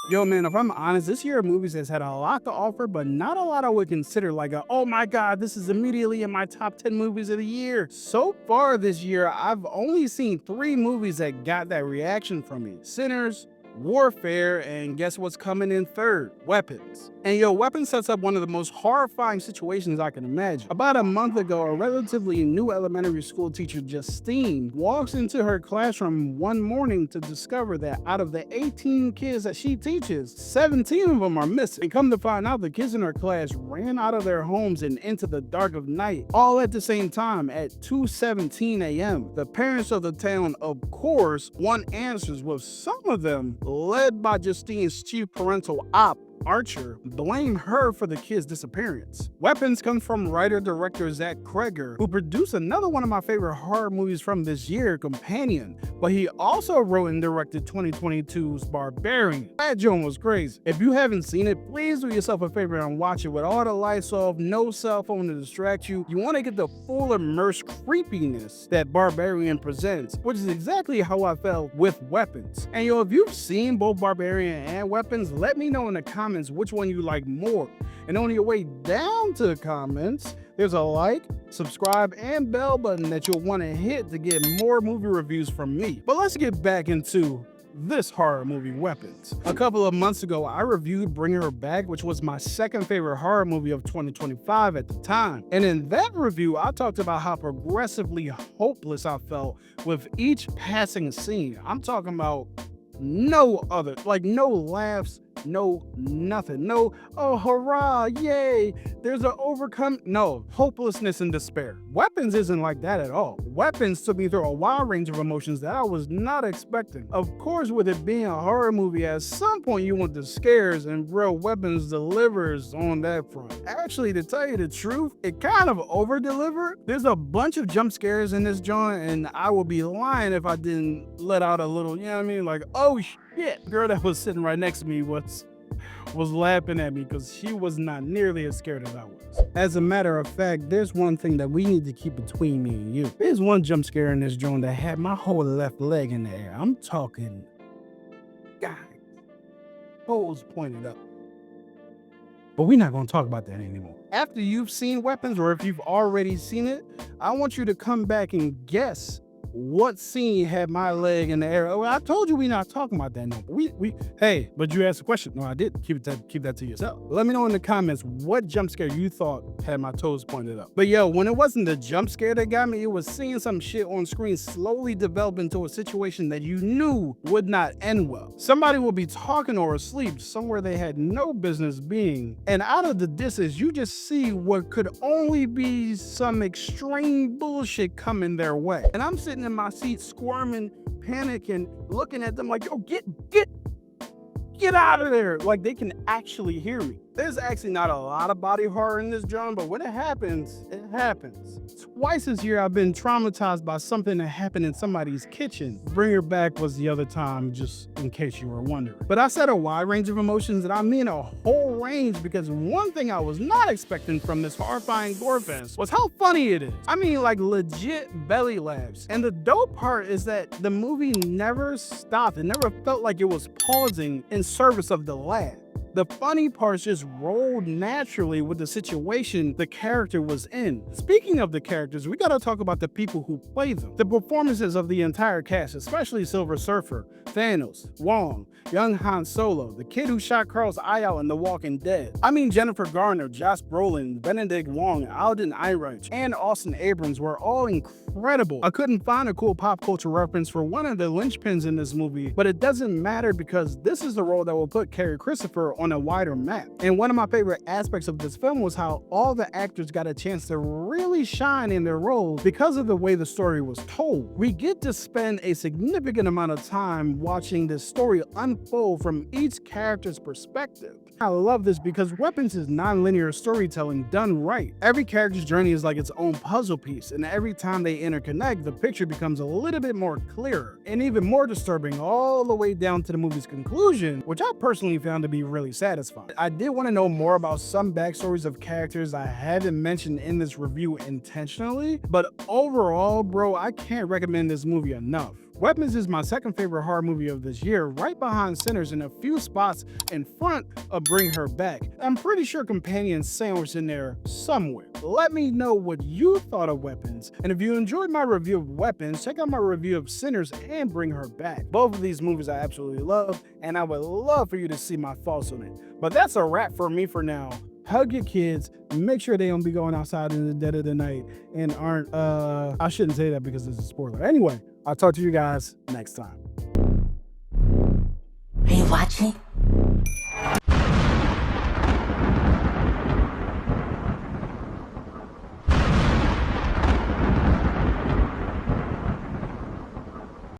Yo, man, if I'm honest, this year of movies has had a lot to offer, but not a lot I would consider like oh my God, this is immediately in my top 10 movies of the year. So far this year, I've only seen 3 movies that got that reaction from me. Sinners, Warfare, and guess what's coming in third? Weapons. And yo, Weapons sets up one of the most horrifying situations I can imagine. About a month ago, a relatively new elementary school teacher, Justine, walks into her classroom one morning to discover that out of the 18 kids that she teaches, 17 of them are missing. And come to find out, the kids in her class ran out of their homes and into the dark of night, all at the same time at 2:17 a.m. The parents of the town, of course, want answers, with some of them, led by Justine's chief parental op, Archer, blame her for the kid's disappearance. Weapons comes from writer-director Zach Cregger, who produced another one of my favorite horror movies from this year, Companion, but he also wrote and directed 2022's Barbarian. That joint was crazy. If you haven't seen it, please do yourself a favor and watch it with all the lights off, no cell phone to distract you. You want to get the full immersed creepiness that Barbarian presents, which is exactly how I felt with Weapons. And yo, if you've seen both Barbarian and Weapons, let me know in the comments which one you like more. And on your way down to the comments, there's a like, subscribe, and bell button that you'll want to hit to get more movie reviews from me. But let's get back into this horror movie, Weapons. A couple of months ago, I reviewed Bring Her Back, which was my second favorite horror movie of 2025 at the time. And in that review, I talked about how progressively hopeless I felt with each passing scene. I'm talking about no other, like no laughs, no nothing, no oh hurrah, yay, there's an overcome, no, hopelessness and despair. Weapons isn't like that at all. Weapons took me through a wide range of emotions that I was not expecting. Of course, with it being a horror movie, at some point you want the scares, and bro, Weapons delivers on that front. Actually, to tell you the truth, it kind of over-delivered. There's a bunch of jump scares in this joint, and I would be lying if I didn't let out a little, you know what I mean, like, oh shit. The girl that was sitting right next to me was laughing at me because she was not nearly as scared as I was. As a matter of fact, there's one thing that we need to keep between me and you. There's one jump scare in this joint that had my whole left leg in the air. I'm talking, God, toes pointed up. But we're not going to talk about that anymore. After you've seen Weapons, or if you've already seen it, I want you to come back and guess what scene had my leg in the air. Oh, I told you we're not talking about that no more. Hey, but you asked a question. No, I didn't. Keep that to yourself. Let me know in the comments what jump scare you thought had my toes pointed up. But yo, when it wasn't the jump scare that got me, it was seeing some shit on screen slowly develop into a situation that you knew would not end well. Somebody will be talking or asleep somewhere they had no business being, and out of the distance, you just see what could only be some extreme bullshit coming their way. And I'm sitting in my seat squirming, panicking, looking at them like, yo, get out of there. Like they can actually hear me. There's actually not a lot of body horror in this genre, but when it happens, it happens. Twice this year, I've been traumatized by something that happened in somebody's kitchen. Bring Her Back was the other time, just in case you were wondering. But I said a wide range of emotions, and I mean a whole range, because one thing I was not expecting from this horrifying gore fest was how funny it is. I mean, like legit belly laughs. And the dope part is that the movie never stopped. It never felt like it was pausing in service of the laugh. The funny parts just rolled naturally with the situation the character was in. Speaking of the characters, we gotta talk about the people who play them. The performances of the entire cast, especially Silver Surfer, Thanos, Wong, young Han Solo, the kid who shot Carl's eye out in The Walking Dead. I mean, Jennifer Garner, Josh Brolin, Benedict Wong, Alden Ehrenreich, and Austin Abrams were all incredible. I couldn't find a cool pop culture reference for one of the linchpins in this movie, but it doesn't matter because this is the role that will put Carrie Christopher on a wider map. And one of my favorite aspects of this film was how all the actors got a chance to really shine in their roles because of the way the story was told. We get to spend a significant amount of time watching this story unfold from each character's perspective. I love this because Weapons is non-linear storytelling done right. Every character's journey is like its own puzzle piece, and every time they interconnect, the picture becomes a little bit more clearer and even more disturbing all the way down to the movie's conclusion, which I personally found to be really satisfying. I did want to know more about some backstories of characters I haven't mentioned in this review intentionally, but overall, bro, I can't recommend this movie enough. Weapons is my second favorite horror movie of this year, right behind Sinners and a few spots in front of Bring Her Back. I'm pretty sure Companion's sandwiched in there somewhere. Let me know what you thought of Weapons, and if you enjoyed my review of Weapons, check out my review of Sinners and Bring Her Back. Both of these movies I absolutely love, and I would love for you to see my thoughts on it. But that's a wrap for me for now. Hug your kids, make sure they don't be going outside in the dead of the night and aren't, I shouldn't say that because it's a spoiler. Anyway, I'll talk to you guys next time. Are you watching?